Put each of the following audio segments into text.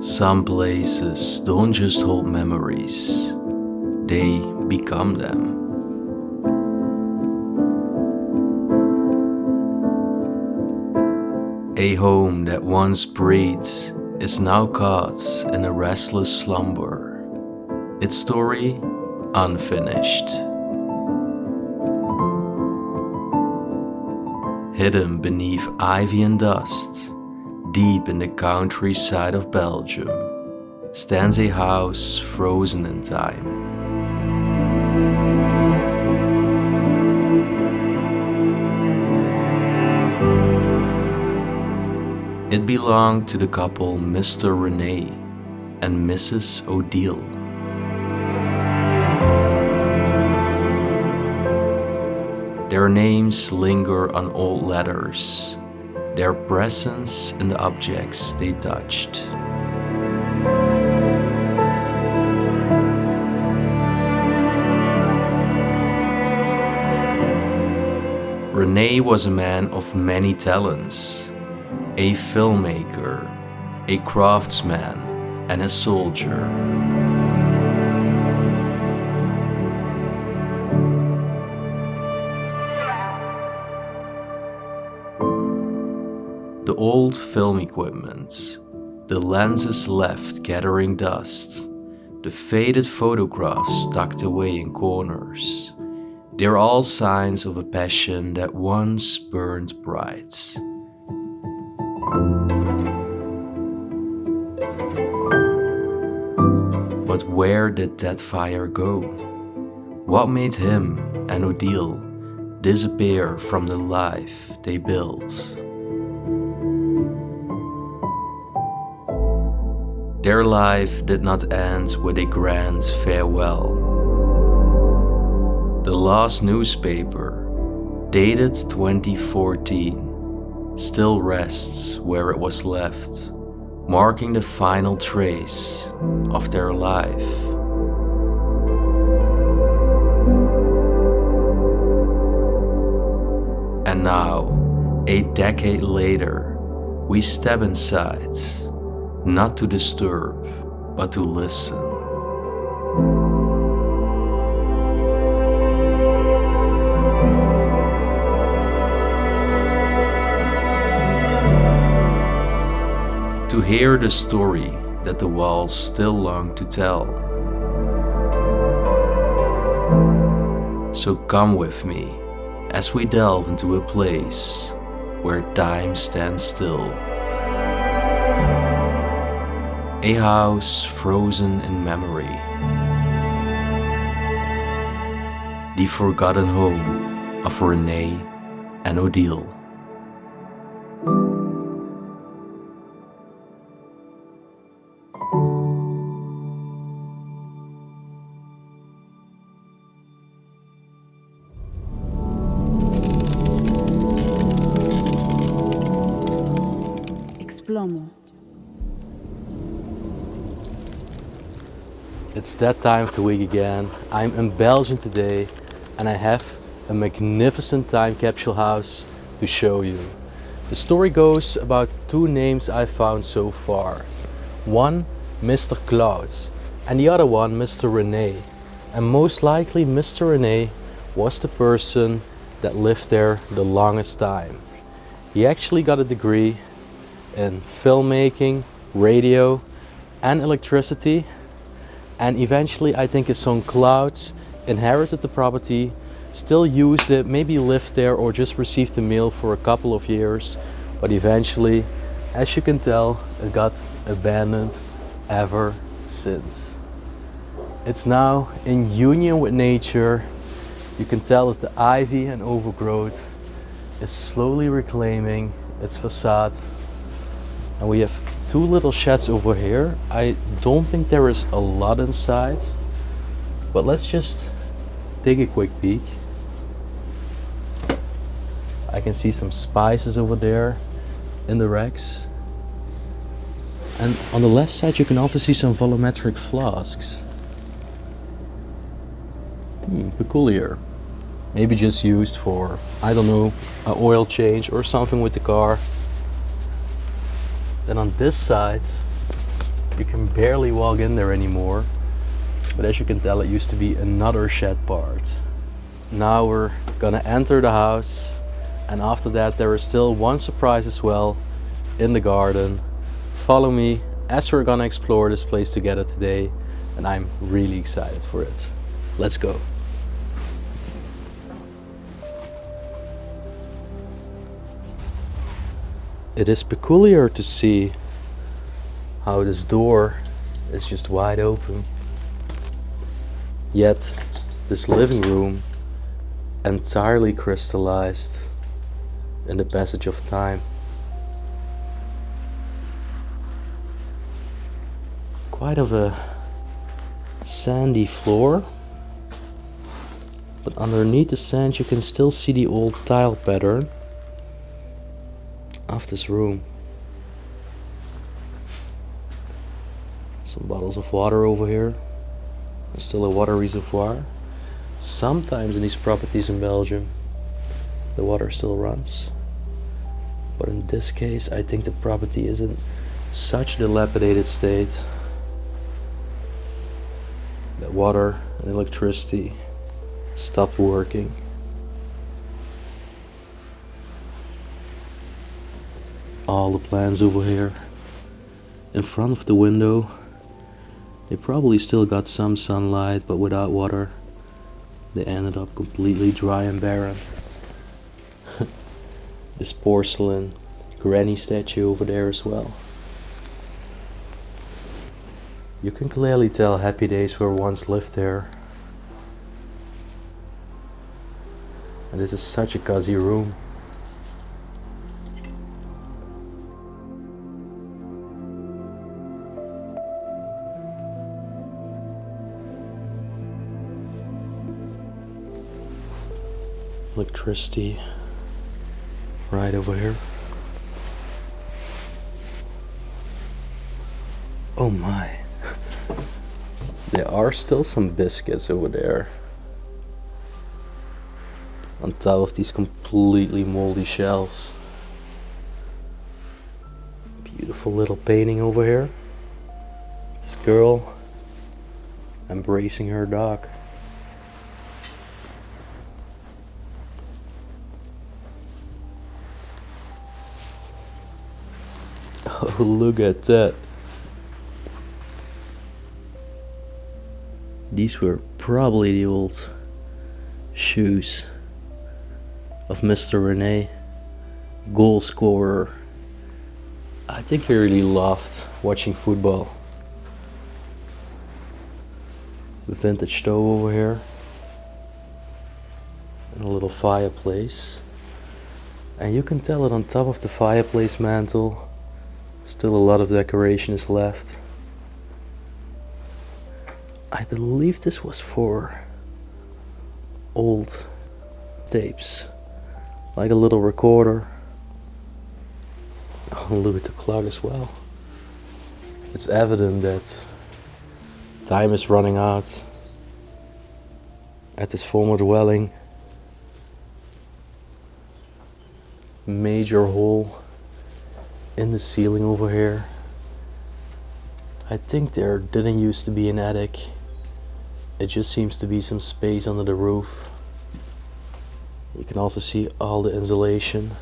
Some places don't just hold memories, they become them. A home that once breathed is now caught in a restless slumber, its story unfinished. Hidden beneath ivy and dust, deep in the countryside of Belgium, stands a house frozen in time. It belonged to the couple Mr. René and Mrs. Odile. Their names linger on old letters, their presence in the objects they touched. René was a man of many talents, a filmmaker, a craftsman, and a soldier. The old film equipment, the lenses left gathering dust, the faded photographs tucked away in corners, they're all signs of a passion that once burned bright. But where did that fire go? What made him and Odile disappear from the life they built? Their life did not end with a grand farewell. The last newspaper, dated 2014, still rests where it was left, marking the final trace of their life. And now, a decade later, we step inside, not to disturb, but to listen. To hear the story that the walls still long to tell. So come with me as we delve into a place where time stands still. A house frozen in memory. The forgotten home of René and Odile. Explomo. It's that time of the week again. I'm in Belgium today and I have a magnificent time capsule house to show you. The story goes about two names I found so far. One, Mr. 𝗏𝘁cie, and the other one, Mr. René. And most likely Mr. René was the person that lived there the longest time. He actually got a degree in filmmaking, radio, and electricity. And eventually, I think his son 𝗏𝘁cie inherited the property, still used it, maybe lived there or just received the mail for a couple of years. But eventually, as you can tell, it got abandoned ever since. It's now in union with nature. You can tell that the ivy and overgrowth is slowly reclaiming its facade. And we have two little sheds over here. I don't think there is a lot inside, but let's just take a quick peek. I can see some spices over there in the racks. And on the left side you can also see some volumetric flasks. Peculiar. Maybe just used for, I don't know, an oil change or something with the car. Then on this side You can barely walk in there anymore, but as you can tell, it used to be another shed part. Now we're gonna enter the house, and after that there is still one surprise as well in the garden. Follow me as we're gonna explore this place together today, and I'm really excited for it. Let's go. It is peculiar to see how this door is just wide open, yet this living room entirely crystallized in the passage of time. Quite of a sandy floor, but underneath the sand you can still see the old tile pattern of this room. Some bottles of water over here. There's still a water reservoir. Sometimes in these properties in Belgium the water still runs, but in this case I think the property is in such a dilapidated state that water and electricity stopped working. All the plants over here in front of the window, they probably still got some sunlight, but without water they ended up completely dry and barren. This porcelain granny statue over there as well. You can clearly tell happy days were once lived there. And this is such a cozy room. Electricity right over here. Oh my. There are still some biscuits over there on top of these completely moldy shelves. Beautiful little painting over here. This girl embracing her dog. Oh, look at that. These were probably the old shoes of Mr. René, goal scorer. I think he really loved watching football. The vintage stove over here. And a little fireplace. And you can tell that on top of the fireplace mantle still a lot of decoration is left. I believe this was for old tapes, like a little recorder. Oh, look at the clock as well. It's evident that time is running out at this former dwelling. Major hole in the ceiling over here. I think there didn't used to be an attic. It just seems to be some space under the roof. You can also see all the insulation.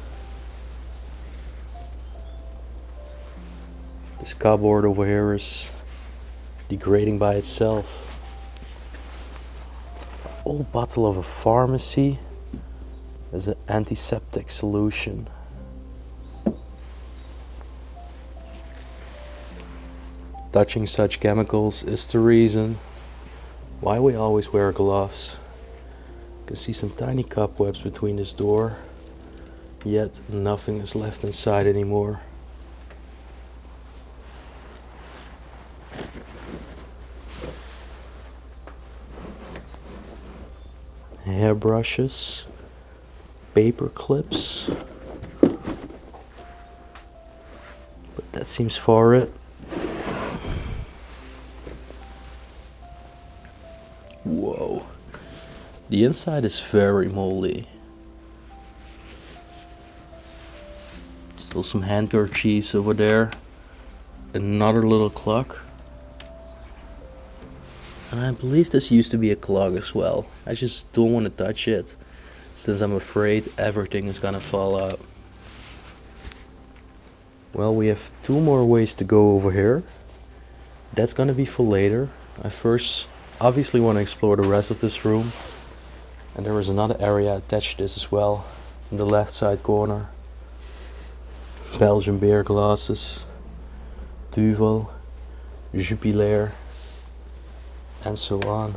This cupboard over here is degrading by itself. Old bottle of a pharmacy as an antiseptic solution. Touching such chemicals is the reason why we always wear gloves. You can see some tiny cobwebs between this door, yet nothing is left inside anymore. Hairbrushes, paper clips, but that seems for it. Whoa, the inside is very moldy. Still some handkerchiefs over there. another little clock. And I believe this used to be a clock as well. I just don't want to touch it, since I'm afraid everything is gonna fall out. Well, we have 2 more ways to go over here. That's gonna be for later. I first obviously want to explore the rest of this room. And there is another area attached to this as well, in the left side corner. Belgian beer glasses, 𝗦𝘁cie𝗿𝗆𝗆, and so on.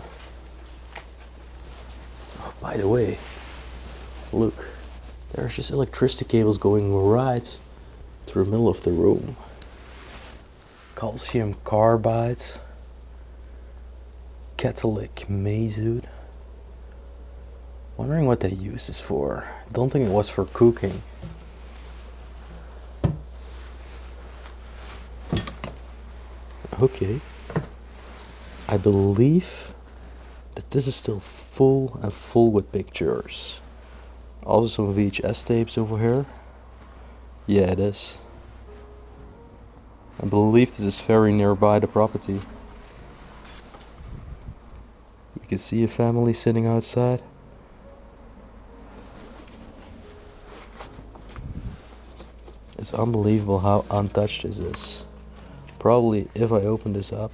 Oh, by the way, look, there's just electricity cables going right through the middle of the room. 𝗦𝘁cie𝗿𝗆𝗆𝗆, Catholic method. Wondering what they use this for. Don't think it was for cooking. Okay. I believe that this is still full with pictures. Also some VHS tapes over here. Yeah, it is. I believe this is very nearby the property. You can see a family sitting outside. It's unbelievable how untouched this is. Probably if I open this up,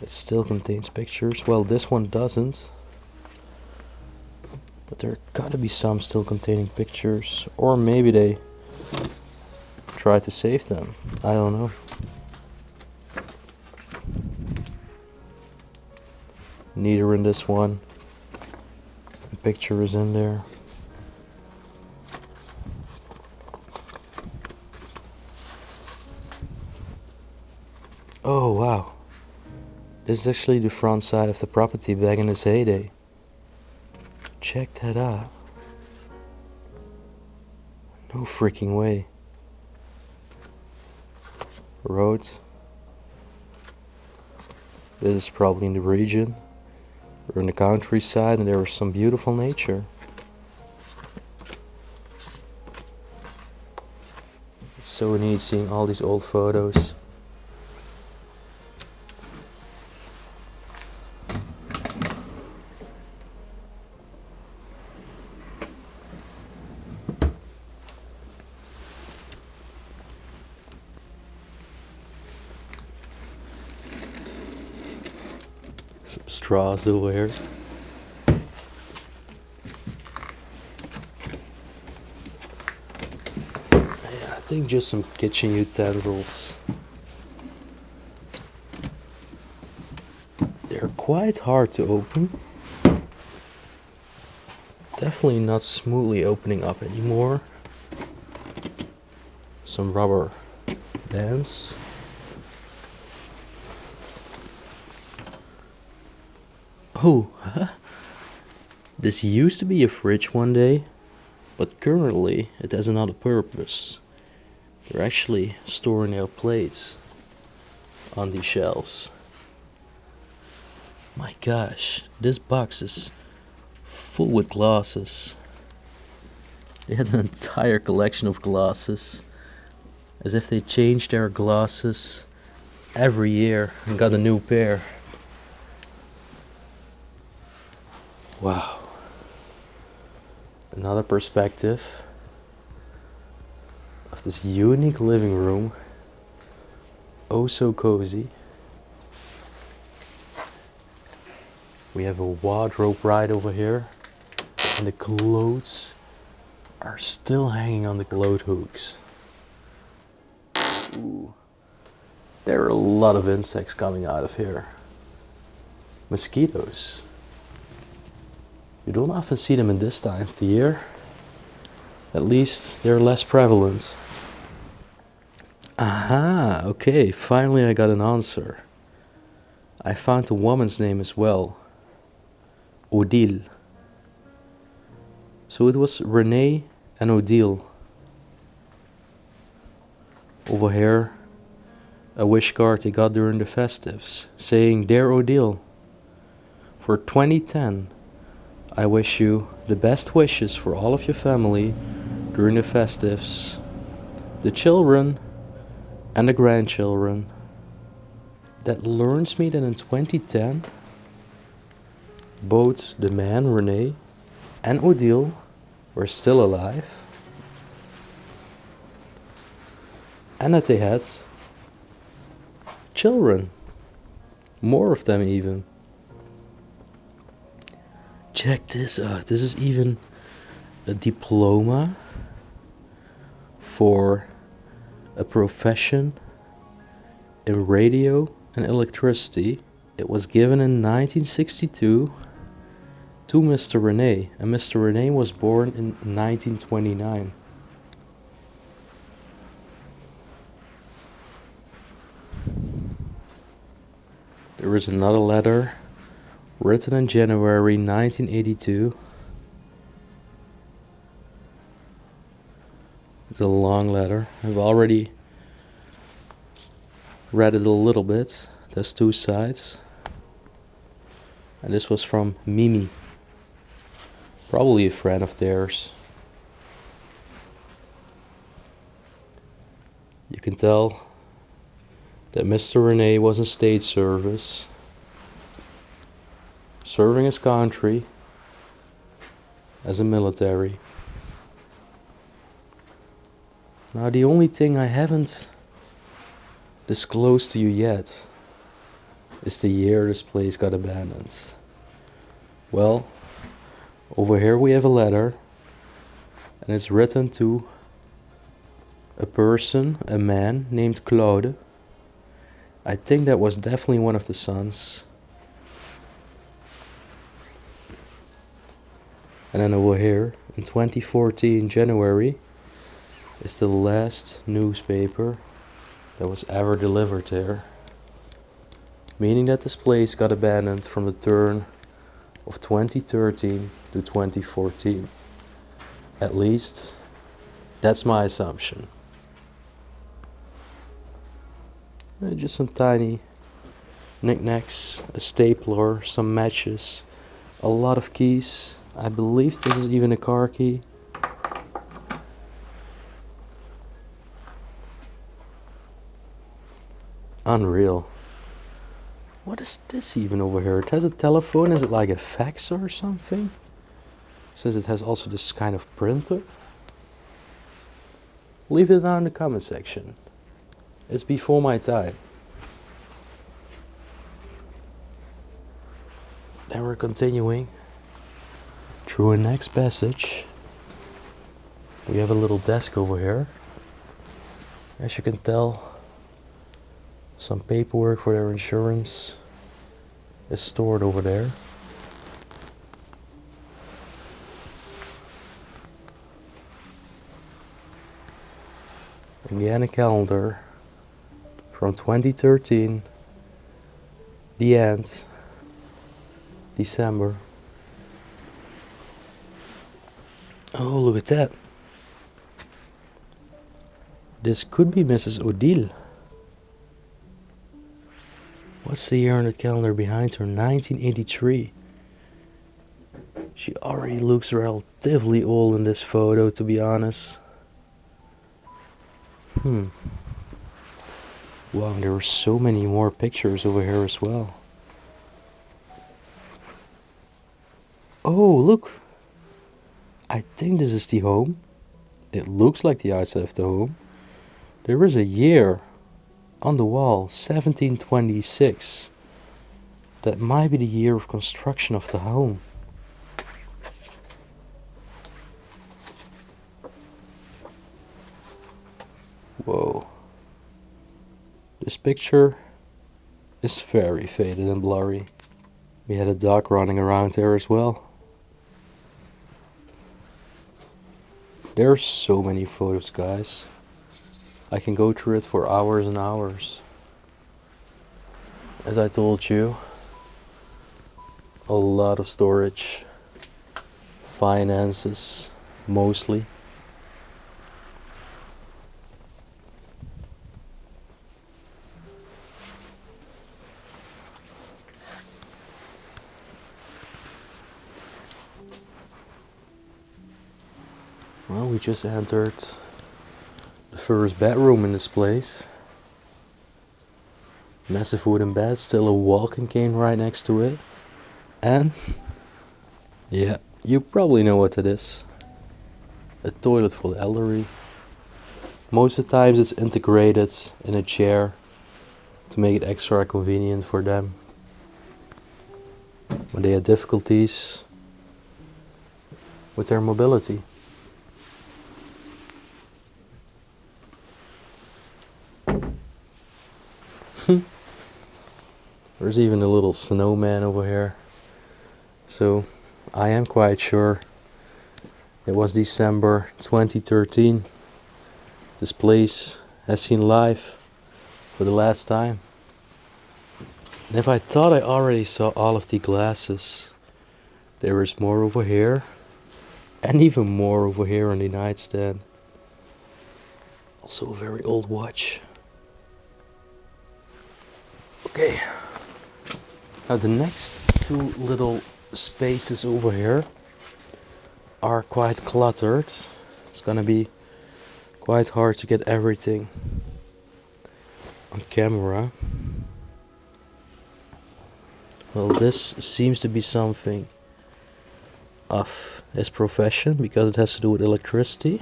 it still contains pictures. Well, this one doesn't. But there gotta be some still containing pictures. Or maybe they try to save them. I don't know. Neither in this one. A picture is in there. Oh wow. This is actually the front side of the property back in its heyday. Check that out. No freaking way. Road. This is probably in the region. We're in the countryside and there was some beautiful nature. It's so neat seeing all these old photos. Some straws over here. Yeah, I think just some kitchen utensils. They're quite hard to open. Definitely not smoothly opening up anymore. Some rubber bands. Oh, huh? This used to be a fridge one day, but currently it has another purpose. They're actually storing their plates on these shelves. My gosh, this box is full with glasses. They had an entire collection of glasses, as if they changed their glasses every year and got a new pair. Wow. Another perspective of this unique living room. Oh so cozy. We have a wardrobe right over here. And the clothes are still hanging on the clothes hooks. Ooh. There are a lot of insects coming out of here. Mosquitoes. You don't often see them in this time of the year. At least they're less prevalent. Aha, okay, finally I got an answer. I found the woman's name as well. Odile. So it was René and Odile. Over here, a wish card they got during the festives, saying, "Dear Odile, for 2010, I wish you the best wishes for all of your family during the festives. The children and the grandchildren. That learns me that in 2010, both the man René and Odile were still alive, and that they had children, more of them even. Check this out, this is even a diploma for a profession in radio and electricity. It was given in 1962 to Mr. René, and Mr. René was born in 1929. There is another letter written in January 1982. It's a long letter. I've already read it a little bit. There's 2 sides. And this was from Mimi. Probably a friend of theirs. You can tell that Mr. René was in state service, serving his country as a military. Now the only thing I haven't disclosed to you yet is the year this place got abandoned. Well, over here we have a letter, and it's written to a person, a man named Claude. I think that was definitely one of the sons. And then over here, in 2014 January, is the last newspaper that was ever delivered there. Meaning that this place got abandoned from the turn of 2013 to 2014. At least, that's my assumption. Just some tiny knickknacks, a stapler, some matches, a lot of keys. I believe this is even a car key. Unreal. What is this even over here? It has a telephone. Is it like a fax or something? Since it has also this kind of printer. Leave it down in the comment section. It's before my time. Then we're continuing through a next passage. We have a little desk over here. As you can tell, some paperwork for their insurance is stored over there. Again, a calendar from 2013, the end, December. Oh, look at that. This could be Mrs. Odile. What's the year on the calendar behind her? 1983. She already looks relatively old in this photo, to be honest. Wow, there were so many more pictures over here as well. Oh, look. I think this is the home. It looks like the outside of the home. There is a year on the wall, 1726. That might be the year of construction of the home. Whoa. This picture is very faded and blurry. We had a dog running around there as well. There are so many photos, guys. I can go through it for hours and hours. As I told you, a lot of storage, finances, mostly. Well, we just entered the first bedroom in this place. Massive wooden bed, still a walking cane right next to it. And, yeah, you probably know what it is. A toilet for the elderly. Most of the times it's integrated in a chair to make it extra convenient for them when they have difficulties with their mobility. There's even a little snowman over here. So I am quite sure it was December 2013. This place has seen life for the last time. And if I thought I already saw all of the glasses, there is more over here. And even more over here on the nightstand. Also a very old watch. Okay. Now the next two little spaces over here are quite cluttered. It's gonna be quite hard to get everything on camera. Well, this seems to be something of his profession because it has to do with electricity.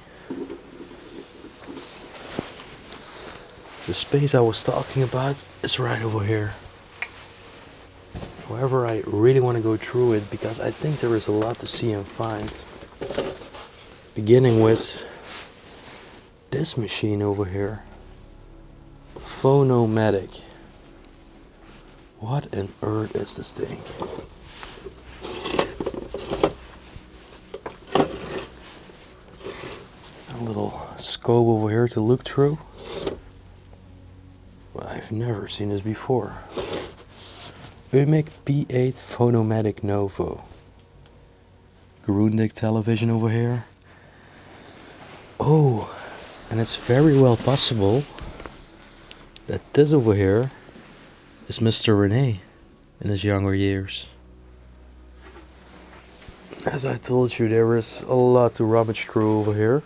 The space I was talking about is right over here. However, I really want to go through it because I think there is a lot to see and find. Beginning with this machine over here. 𝗦𝘁cie𝗿𝗆𝗆. What on earth is this thing? A little scope over here to look through. Well, I've never seen this before. urbex P8 Phonomatic Novo. Grundig television over here. Oh, and it's very well possible that this over here is Mr. René in his younger years. As I told you, there is a lot to rummage through over here.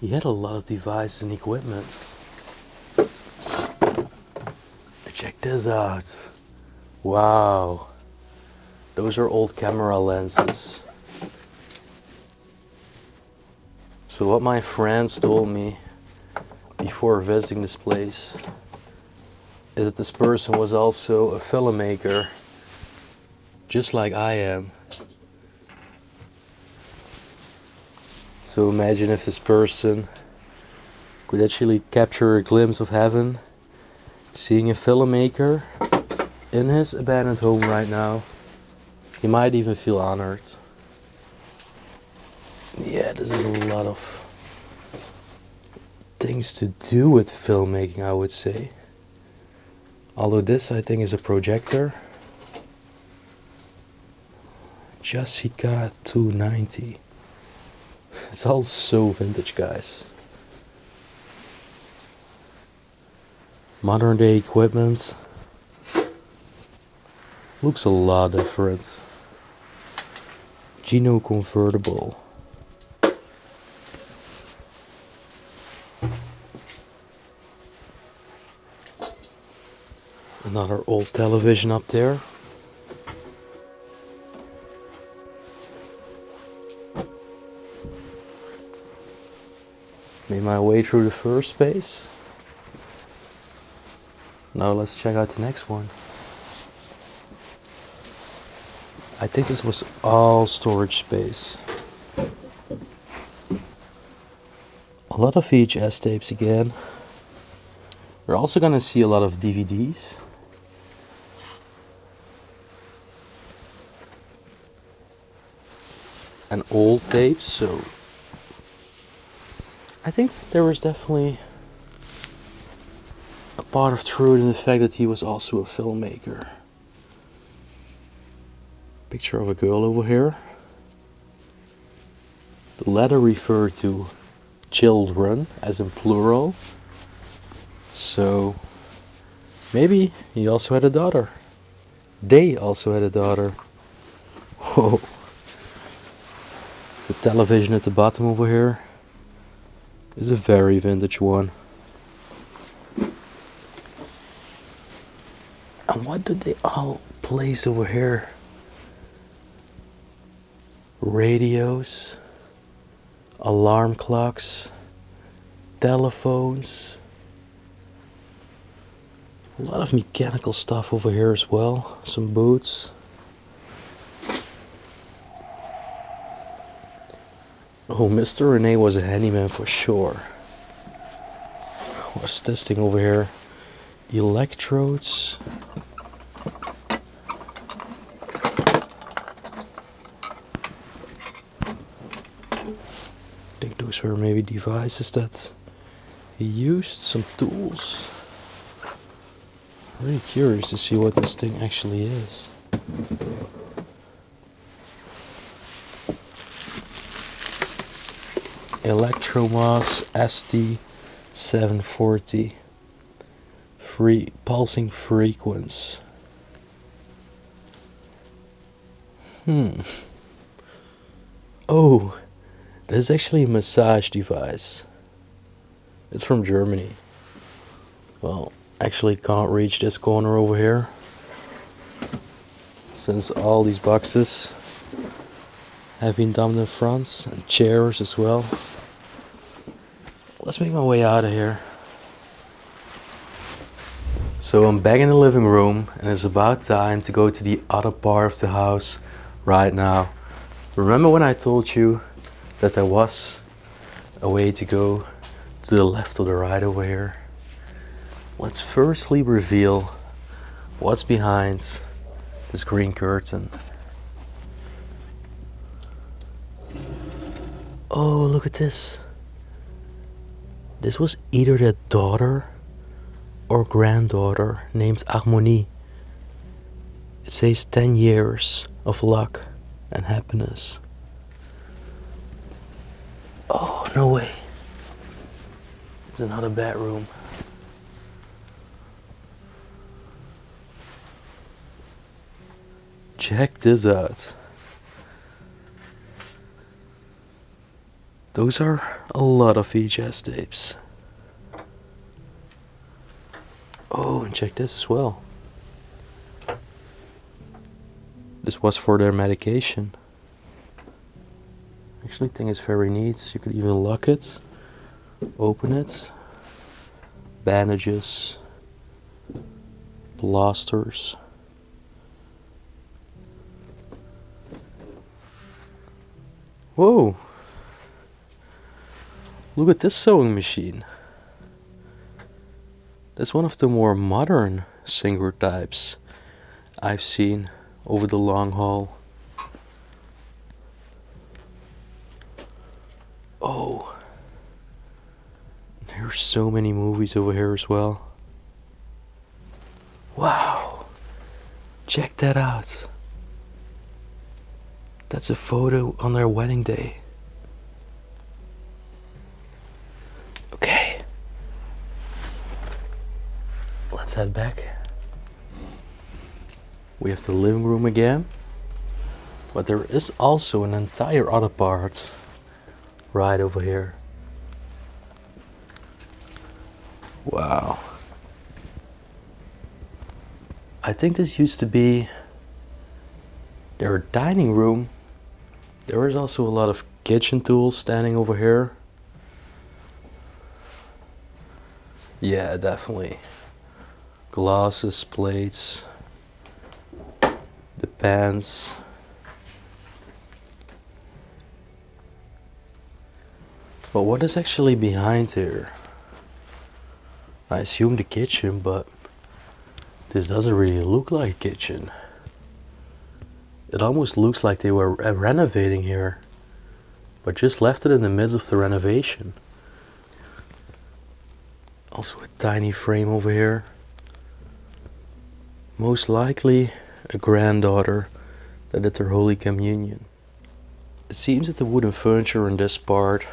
He had a lot of devices and equipment. Check this out. Wow. Those are old camera lenses. So what my friends told me before visiting this place is that this person was also a filmmaker, just like I am. So imagine if this person could actually capture a glimpse of heaven, seeing a filmmaker in his abandoned home right now. He might even feel honored. Yeah, this is a lot of things to do with filmmaking, I would say. Although this, I think, is a projector. 𝗦𝘁cie𝗿𝗆𝗆 290. It's all so vintage, guys. Modern day equipment. Looks a lot different. Gino convertible. Another old television up there. Made my way through the first space. Now let's check out the next one. I think this was all storage space. A lot of VHS tapes again. We're also gonna see a lot of DVDs. And old tapes, so I think there was definitely a part of truth in the fact that he was also a filmmaker. Picture of a girl over here. The letter referred to children, as in plural. So Maybe he also had a daughter. They also had a daughter. Whoa. The television at the bottom over here is a very vintage one. And what do they all place over here? Radios, alarm clocks, telephones. A lot of mechanical stuff over here as well. Some boots. Oh, Mr. René was a handyman for sure. What's this thing over here? Electrodes. I think those were maybe devices that he used. Some tools. I'm really curious to see what this thing actually is. Explomo ST740 pulsing frequency. Oh, that is actually a massage device. It's from Germany. Well, actually can't reach this corner over here since all these boxes have been dumped in front, and chairs as well. Let's make my way out of here. So I'm back in the living room and it's about time to go to the other part of the house right now. Remember when I told you that there was a way to go to the left or the right over here? Let's firstly reveal what's behind this green curtain. Oh, look at this. This was either their daughter or granddaughter named Harmonie. It says 10 years of luck and happiness. Oh, no way. It's another bedroom. Check this out. Those are a lot of VHS tapes. Oh, and check this as well. This was for their medication. I actually think it's very neat. You could even lock it, open it. Bandages, plasters. Whoa! Look at this sewing machine. That's one of the more modern Singer types I've seen over the long haul. Oh, there's so many movies over here as well. Wow, check that out. That's a photo on their wedding day. Okay, let's head back. We have the living room again, but there is also an entire other part right over here. Wow. I think this used to be their dining room. There is also a lot of kitchen tools standing over here. Yeah, definitely. Glasses, plates, the pans. But what is actually behind here? I assume the kitchen, but this doesn't really look like a kitchen. It almost looks like they were renovating here, but just left it in the midst of the renovation. Also a tiny frame over here. Most likely a granddaughter that did their Holy Communion. It seems that the wooden furniture in this part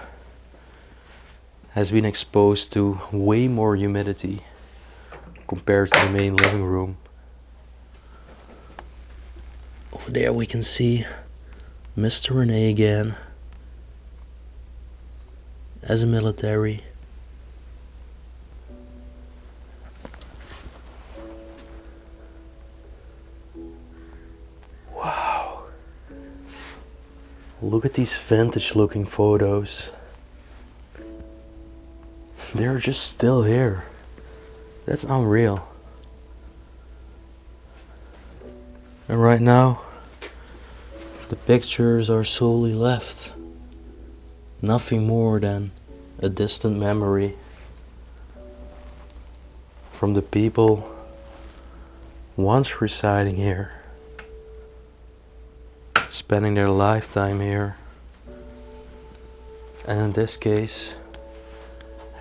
has been exposed to way more humidity compared to the main living room. Over there we can see Mr. René again as a military. Wow. Look at these vintage looking photos. They're just still here. That's unreal. And right now, the pictures are solely left. Nothing more than a distant memory from the people once residing here, spending their lifetime here, and in this case,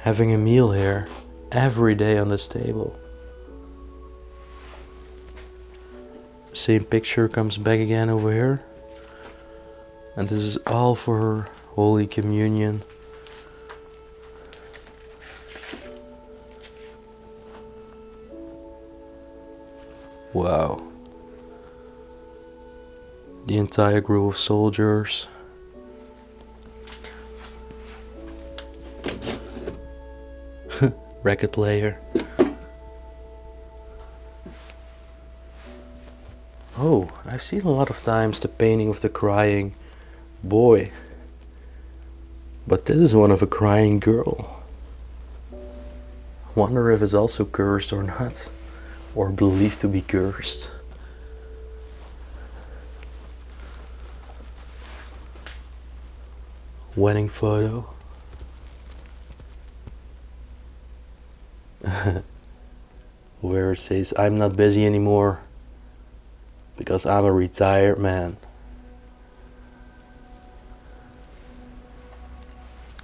having a meal here every day on this table. Same picture comes back again over here. And this is all for her Holy Communion. Wow. The entire group of soldiers. Record player. Oh, I've seen a lot of times the painting of the crying boy. But this is one of a crying girl. Wonder if it's also cursed or not. Or believed to be cursed. Wedding photo. Where it says, "I'm not busy anymore because I'm a retired man."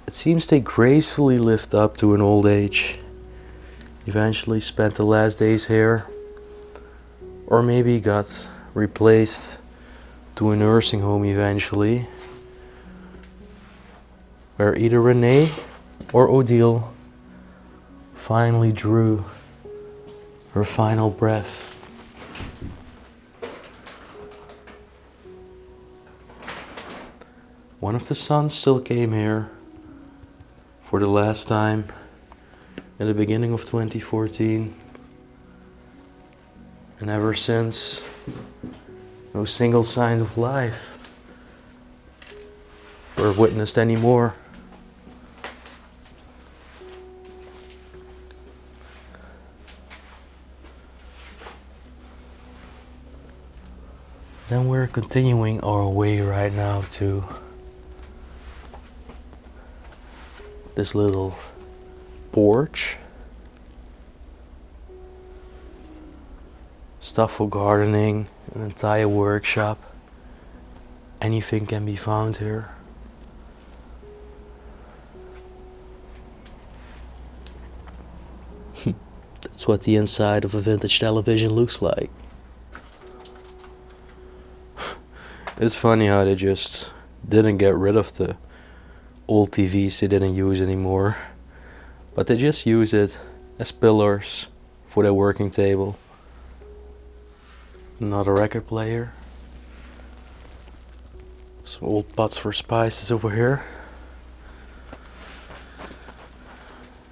It seems they gracefully lived up to an old age. Eventually spent the last days here. Or maybe got replaced to a nursing home eventually. Where either René or Odile finally drew her final breath. One of the sons still came here for the last time in the beginning of 2014. And ever since, no single signs of life were witnessed anymore. Then we're continuing our way right now to this little porch. Stuff for gardening, an entire workshop. Anything can be found here. That's what the inside of a vintage television looks like. It's funny how they just didn't get rid of the old TVs they didn't use anymore, but they just use it as pillars for their working table. Another record player. Some old pots for spices over here.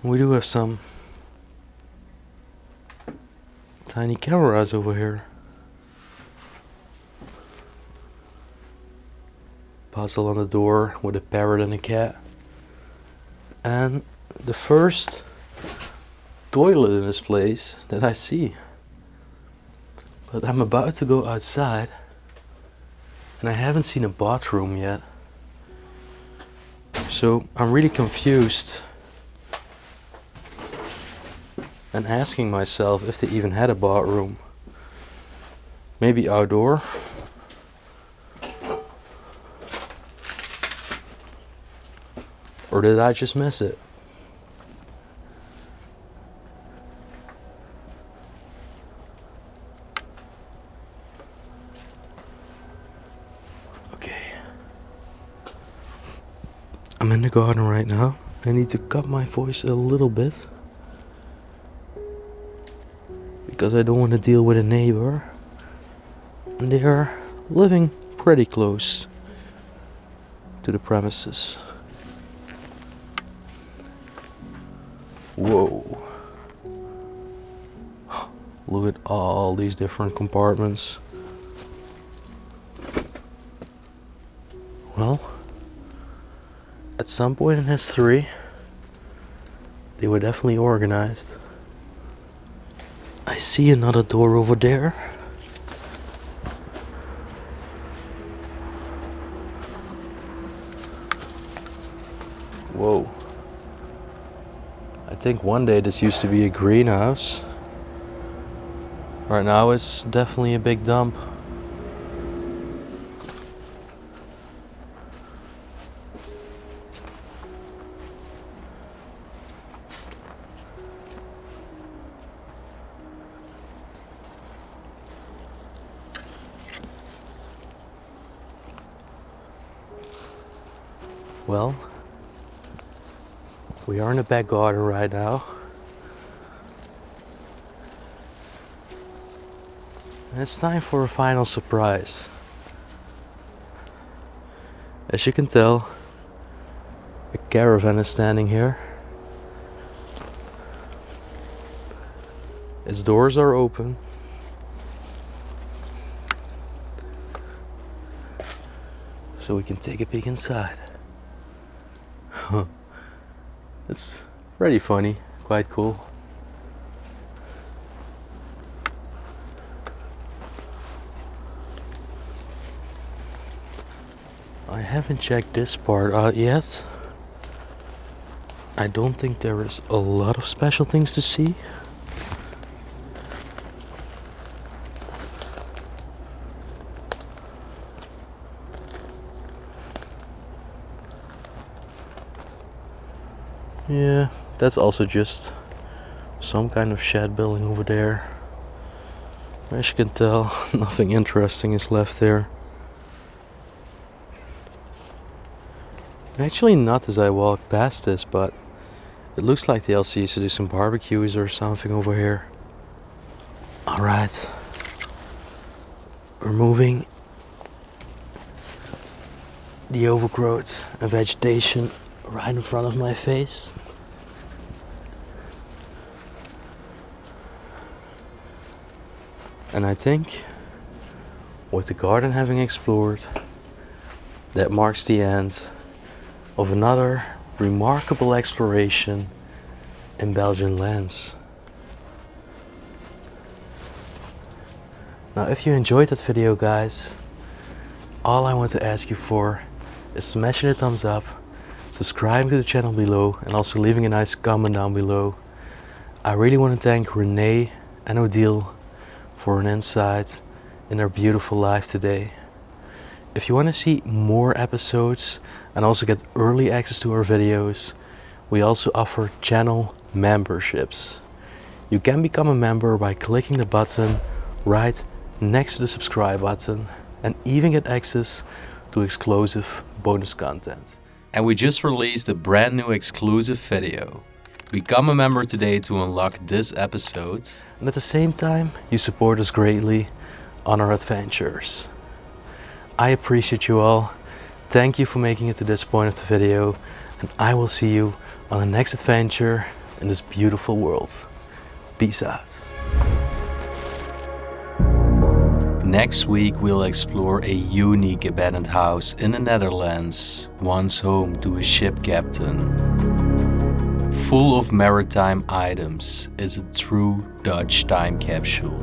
We do have some tiny cameras over here. Puzzle on the door with a parrot and a cat. And the first toilet in this place that I see. But I'm about to go outside and I haven't seen a bathroom yet. So I'm really confused and asking myself if they even had a bathroom. Maybe outdoor. Or did I just miss it? Okay. I'm in the garden right now. I need to cut my voice a little bit. because I don't want to deal with a neighbor. And they are living pretty close to the premises. Whoa. Look at all these different compartments. Well, at some point in history, they were definitely organized. I see another door over there. Whoa. I think one day this used to be a greenhouse. Right now it's definitely a big dump. Well, we are in the back garden right now. And it's time for a final surprise. As you can tell, a caravan is standing here. Its doors are open. So we can take a peek inside. It's pretty funny, quite cool. I haven't checked this part out yet. I don't think there is a lot of special things to see. Yeah, that's also just some kind of shed building over there. As you can tell, nothing interesting is left there. Actually not as I walk past this, but it looks like the LC used to do some barbecues or something over here. Alright, we're moving the overgrowth and vegetation right in front of my face. And I think, with the garden having explored, that marks the end of another remarkable exploration in Belgian lands. Now, if you enjoyed that video, guys, all I want to ask you for is smashing the thumbs up, subscribing to the channel below, and also leaving a nice comment down below. I really want to thank René and Odile for an insight in their beautiful life today. If you want to see more episodes and also get early access to our videos, we also offer channel memberships. You can become a member by clicking the button right next to the subscribe button and even get access to exclusive bonus content. And we just released a brand new exclusive video. Become a member today to unlock this episode. And at the same time, you support us greatly on our adventures. I appreciate you all. Thank you for making it to this point of the video. And I will see you on the next adventure in this beautiful world. Peace out. Next week we'll explore a unique abandoned house in the Netherlands, once home to a ship captain. Full of maritime items, is a true Dutch time capsule.